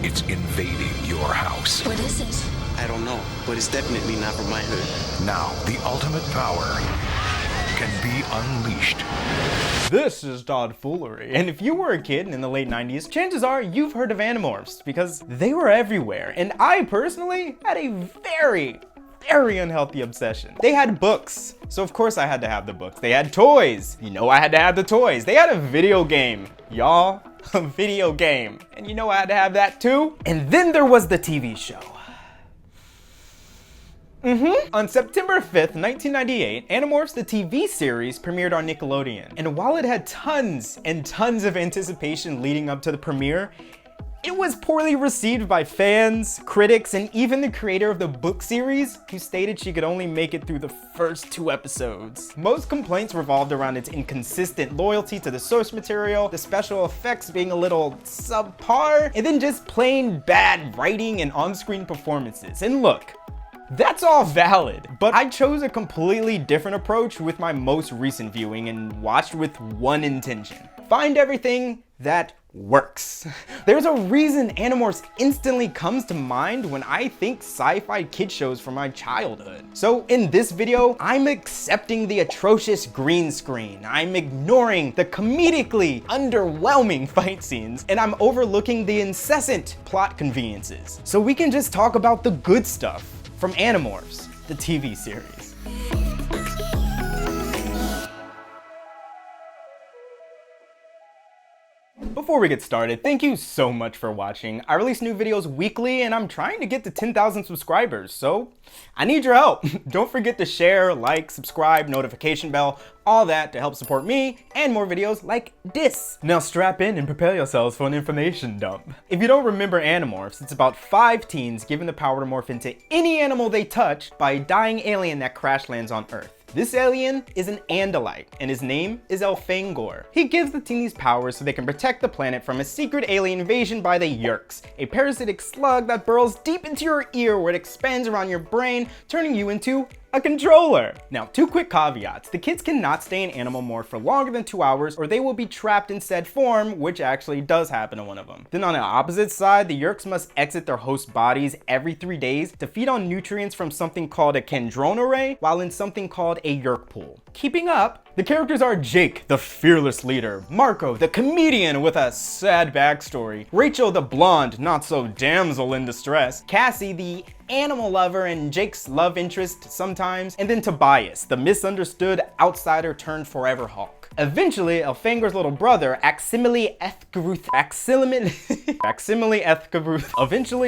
It's invading your house. What is it? I don't know, but it's definitely not from my hood. Now, the ultimate power can be unleashed. This is Todd Foolery, and if you were a kid in the late 90s, chances are you've heard of Animorphs, because they were everywhere, and I personally had a very unhealthy obsession. They had books, so of course I had to have the books. They had toys, you know I had to have the toys. They had a video game, y'all, a video game, and you know I had to have that too. And then there was the TV show. On September 5th, 1998, Animorphs, the TV series, premiered on Nickelodeon. And while it had tons and tons of anticipation leading up to the premiere, it was poorly received by fans, critics, and even the creator of the book series, who stated she could only make it through the first 2 episodes. Most complaints revolved around its inconsistent loyalty to the source material, the special effects being a little subpar, and then just plain bad writing and on-screen performances. And look, that's all valid, but I chose a completely different approach with my most recent viewing and watched with one intention: find everything that works. There's a reason Animorphs instantly comes to mind when I think sci-fi kid shows from my childhood. So in this video, I'm accepting the atrocious green screen, I'm ignoring the comedically underwhelming fight scenes, and I'm overlooking the incessant plot conveniences, so we can just talk about the good stuff from Animorphs, the TV series. Before we get started, thank you so much for watching. I release new videos weekly and I'm trying to get to 10,000 subscribers, so I need your help. Don't forget to share, like, subscribe, notification bell, all that to help support me and more videos like this. Now strap in and prepare yourselves for an information dump. If you don't remember Animorphs, it's about 5 teens given the power to morph into any animal they touch by a dying alien that crash lands on Earth. This alien is an Andalite, and his name is Elfangor. He gives the teenies powers so they can protect the planet from a secret alien invasion by the Yeerks, a parasitic slug that burrows deep into your ear where it expands around your brain, turning you into a controller. Now, 2 quick caveats. The kids cannot stay in animal morph for longer than 2 hours or they will be trapped in said form, which actually does happen to one of them. Then on the opposite side, the Yeerks must exit their host bodies every 3 days to feed on nutrients from something called a Kandrona while in something called a Yeerk pool. Keeping up, the characters are Jake, the fearless leader, Marco, the comedian with a sad backstory, Rachel, the blonde, not so damsel in distress, Cassie, the animal lover and Jake's love interest sometimes, and then Tobias, the misunderstood outsider turned forever Hawk. Eventually, Elfangor's little brother, Eventually,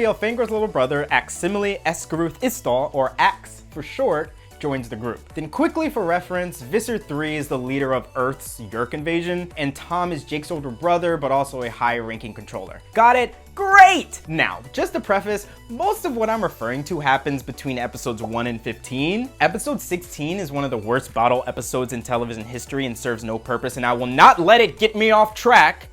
Elfangor's little brother, Aximili Esgaruth Istal, or Axe for short, joins the group. Then quickly for reference, Visser 3 is the leader of Earth's Yeerk invasion, and Tom is Jake's older brother, but also a high-ranking controller. Got it? Great! Now, just to preface, most of what I'm referring to happens between episodes 1 and 15. Episode 16 is one of the worst bottle episodes in television history and serves no purpose, and I will not let it get me off track.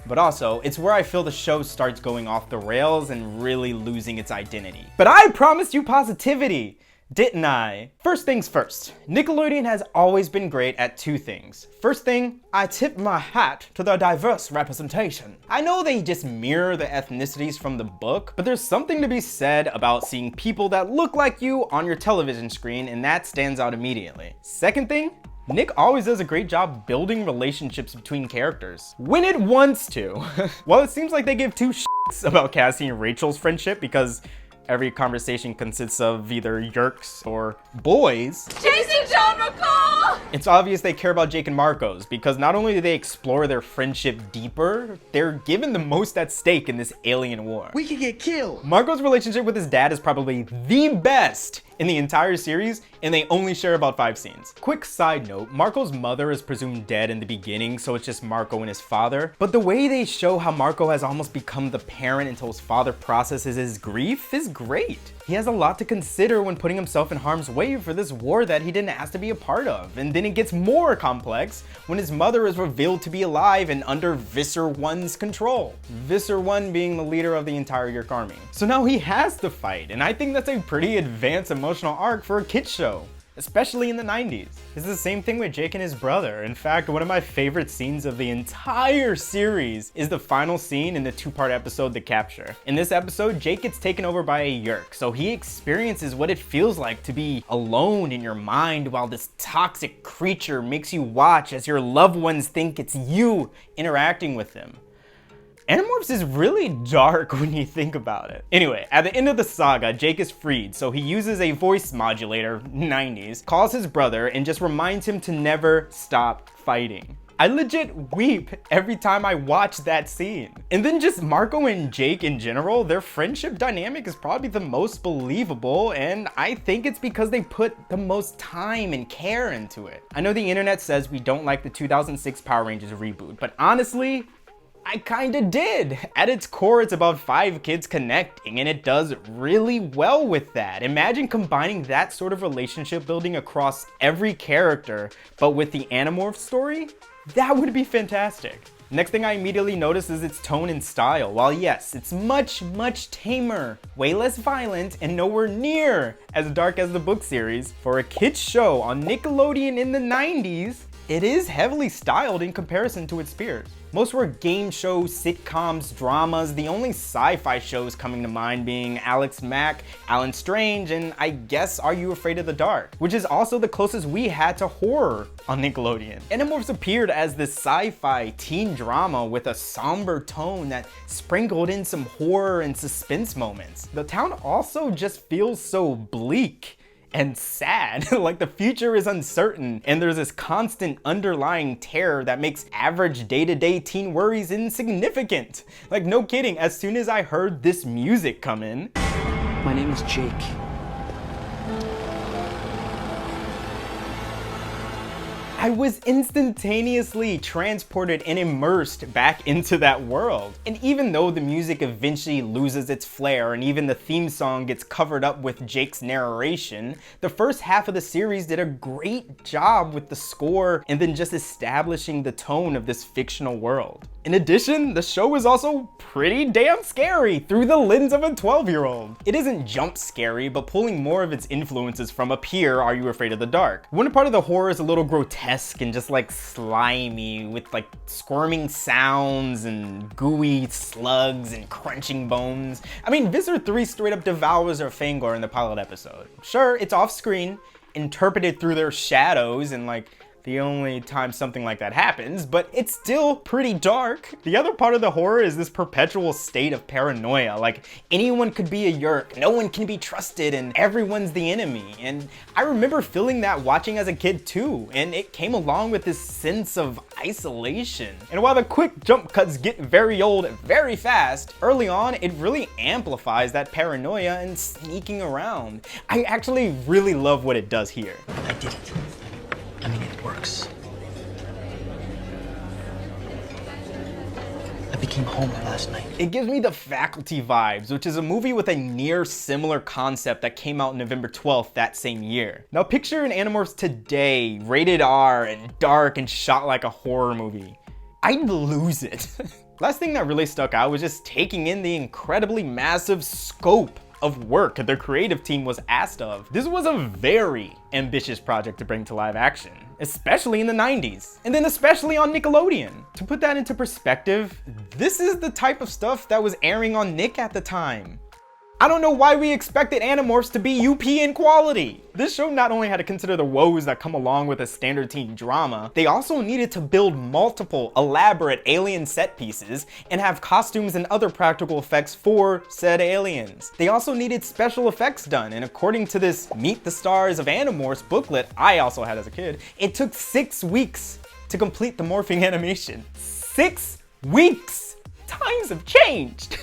But also, it's where I feel the show starts going off the rails and really losing its identity. But I promised you positivity! Didn't I? First things first, Nickelodeon has always been great at 2 things. First thing, I tip my hat to their diverse representation. I know they just mirror the ethnicities from the book, but there's something to be said about seeing people that look like you on your television screen, and that stands out immediately. Second thing, Nick always does a great job building relationships between characters. When it wants to. Well, it seems like they give 2 shits about Cassie and Rachel's friendship because every conversation consists of either Yeerks or boys. Chasing John McCall! It's obvious they care about Jake and Marco's because not only do they explore their friendship deeper, they're given the most at stake in this alien war. We could get killed. Marco's relationship with his dad is probably the best in the entire series, and they only share about 5 scenes. Quick side note, Marco's mother is presumed dead in the beginning, so it's just Marco and his father. But the way they show how Marco has almost become the parent until his father processes his grief is great. He has a lot to consider when putting himself in harm's way for this war that he didn't ask to be a part of. And then it gets more complex when his mother is revealed to be alive and under Visser 1's control. Visser 1 being the leader of the entire Yeerk army. So now he has to fight, and I think that's a pretty advanced emotional arc for a kid's show. especially in the 90s. This is the same thing with Jake and his brother. In fact, one of my favorite scenes of the entire series is the final scene in the 2-part episode, The Capture. In this episode, Jake gets taken over by a Yeerk, so he experiences what it feels like to be alone in your mind while this toxic creature makes you watch as your loved ones think it's you interacting with them. Animorphs is really dark when you think about it. Anyway, at the end of the saga, Jake is freed, so he uses a voice modulator, 90s, calls his brother, and just reminds him to never stop fighting. I legit weep every time I watch that scene. And then just Marco and Jake in general, their friendship dynamic is probably the most believable, and I think it's because they put the most time and care into it. I know the internet says we don't like the 2006 Power Rangers reboot, but honestly, I kinda did. At its core, it's about 5 kids connecting, and it does really well with that. Imagine combining that sort of relationship building across every character, but with the Animorphs story? That would be fantastic. Next thing I immediately notice is its tone and style. While yes, it's much tamer, way less violent, and nowhere near as dark as the book series, for a kids show on Nickelodeon in the 90s, it is heavily styled in comparison to its peers. Most were game shows, sitcoms, dramas, the only sci-fi shows coming to mind being Alex Mack, Alan Strange, and I guess Are You Afraid of the Dark, which is also the closest we had to horror on Nickelodeon. Animorphs appeared as this sci-fi teen drama with a somber tone that sprinkled in some horror and suspense moments. The town also just feels so bleak and sad. Like the future is uncertain, and there's this constant underlying terror that makes average day-to-day teen worries insignificant. Like no kidding, as soon as I heard this music come in, My name is Jake. I was instantaneously transported and immersed back into that world. And even though the music eventually loses its flair and even the theme song gets covered up with Jake's narration, the first half of the series did a great job with the score and then just establishing the tone of this fictional world. In addition, the show is also pretty damn scary through the lens of a 12-year-old. It isn't jump scary, but pulling more of its influences from up here, Are You Afraid of the Dark? One part of the horror is a little grotesque and just like slimy with like squirming sounds and gooey slugs and crunching bones. I mean, Visser 3 straight up devours their Fangor in the pilot episode. Sure, it's off screen, interpreted through their shadows and like the only time something like that happens, but it's still pretty dark. The other part of the horror is this perpetual state of paranoia. Like anyone could be a Yeerk, no one can be trusted, and everyone's the enemy. And I remember feeling that watching as a kid too, and it came along with this sense of isolation. And while the quick jump cuts get very old very fast, early on it really amplifies that paranoia and sneaking around. I actually really love what it does here. I did it. I mean, it works. I became Homer last night. It gives me the Faculty vibes, which is a movie with a near similar concept that came out November 12th that same year. Now picture an Animorphs today, rated R and dark and shot like a horror movie. I'd lose it. Last thing that really stuck out was just taking in the incredibly massive scope of work the creative team was asked of. This was a very ambitious project to bring to live action, especially in the 90s, and then especially on Nickelodeon. To put that into perspective, this is the type of stuff that was airing on Nick at the time. I don't know why we expected Animorphs to be UP in quality. This show not only had to consider the woes that come along with a standard teen drama, they also needed to build multiple elaborate alien set pieces and have costumes and other practical effects for said aliens. They also needed special effects done, and according to this Meet the Stars of Animorphs booklet I also had as a kid, it took 6 weeks to complete the morphing animation. 6 weeks! Times have changed!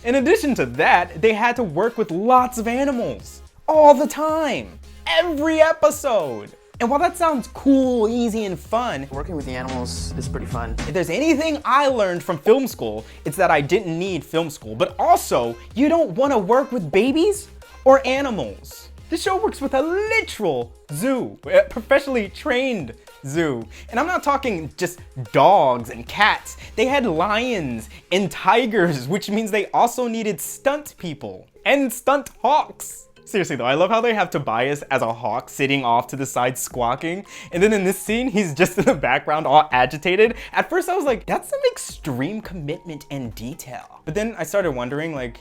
In addition to that, they had to work with lots of animals all the time, every episode. And while that sounds cool, easy, and fun, Working with the animals is pretty fun. if there's anything I learned from film school, it's that I didn't need film school, but also you don't want to work with babies or animals. This show works with a literal zoo, a professionally trained zoo. And I'm not talking just dogs and cats. They had lions and tigers, which means they also needed stunt people and stunt hawks. Seriously though, I love how they have Tobias as a hawk sitting off to the side squawking, and then in this scene, he's just in the background all agitated. At first I was like, that's some extreme commitment and detail. But then I started wondering, like,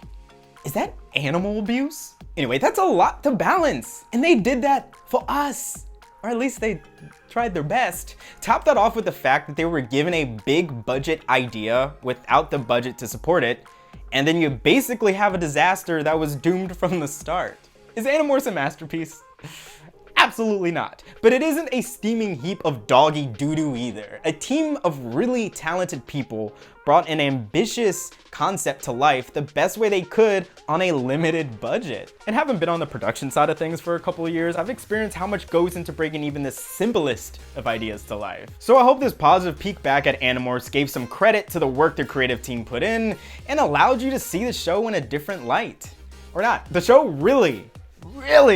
is that animal abuse? Anyway, that's a lot to balance, and they did that for us. Or at least they tried their best. Top that off with the fact that they were given a big budget idea without the budget to support it, and then you basically have a disaster that was doomed from the start. Is Animorphs a masterpiece? Absolutely not. But it isn't a steaming heap of doggy doo-doo either. A team of really talented people brought an ambitious concept to life the best way they could on a limited budget. And having been on the production side of things for a couple of years, I've experienced how much goes into bringing even the simplest of ideas to life. So I hope this positive peek back at Animorphs gave some credit to the work the creative team put in and allowed you to see the show in a different light. Or not. The show really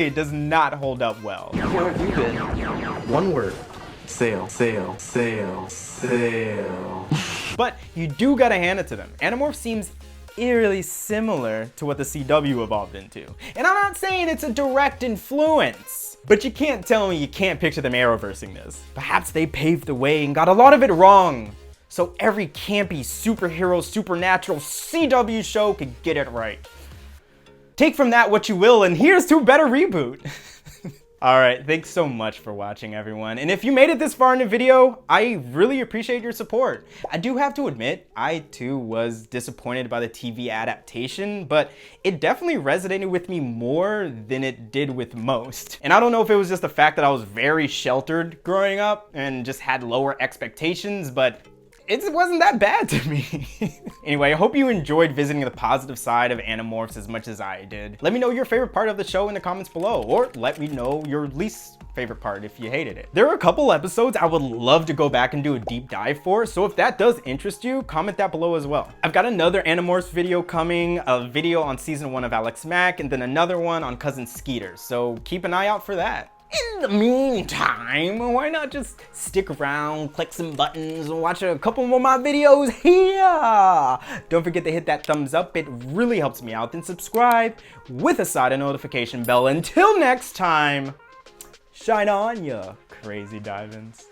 does not hold up well. Where have you been? One word. Sail, sail, sail, sail. But you do gotta hand it to them. Animorphs seems eerily similar to what the CW evolved into. And I'm not saying it's a direct influence, but you can't tell me you can't picture them Arrowversing this. Perhaps they paved the way and got a lot of it wrong, so every campy superhero supernatural CW show could get it right. Take from that what you will, and here's to a better reboot. Alright, thanks so much for watching, everyone. And if you made it this far in the video, I really appreciate your support. I do have to admit, I too was disappointed by the TV adaptation, but it definitely resonated with me more than it did with most. And I don't know if it was just the fact that I was very sheltered growing up and just had lower expectations, but it wasn't that bad to me. Anyway, I hope you enjoyed visiting the positive side of Animorphs as much as I did. Let me know your favorite part of the show in the comments below, or let me know your least favorite part if you hated it. There are a couple episodes I would love to go back and do a deep dive for, so if that does interest you, comment that below as well. I've got another Animorphs video coming, a video on season 1 of Alex Mack, and then another one on Cousin Skeeter, so keep an eye out for that. In the meantime, why not just stick around, click some buttons, and watch a couple more of my videos here? Don't forget to hit that thumbs up, it really helps me out. Then subscribe with a side notification bell. Until next time, shine on ya, crazy dive-ins.